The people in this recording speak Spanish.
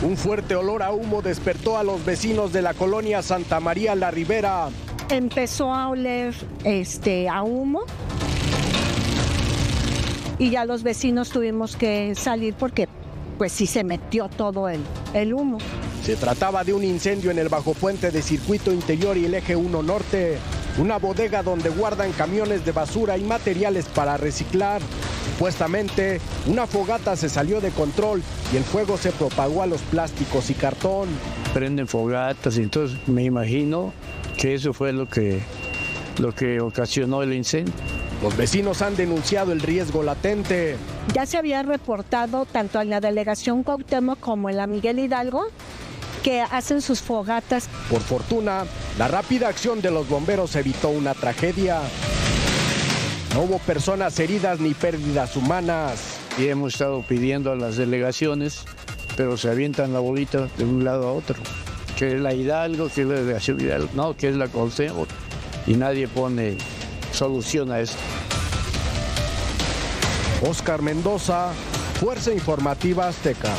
Un fuerte olor a humo despertó a los vecinos de la colonia Santa María La Ribera. Empezó a oler a humo y ya los vecinos tuvimos que salir porque pues sí se metió todo el humo. Se trataba de un incendio en el bajopuente de Circuito Interior y el Eje 1 Norte, una bodega donde guardan camiones de basura y materiales para reciclar. Supuestamente, una fogata se salió de control y el fuego se propagó a los plásticos y cartón. Prenden fogatas y entonces me imagino que eso fue lo que ocasionó el incendio. Los vecinos han denunciado el riesgo latente. Ya se había reportado tanto en la delegación Cuauhtémoc como en la Miguel Hidalgo que hacen sus fogatas. Por fortuna, la rápida acción de los bomberos evitó una tragedia. No hubo personas heridas ni pérdidas humanas. Y hemos estado pidiendo a las delegaciones, pero se avientan la bolita de un lado a otro. Que es la Hidalgo, que es la delegación Hidalgo, no, que es la Cuauhtémoc. Y nadie pone solución a esto. Oscar Mendoza, Fuerza Informativa Azteca.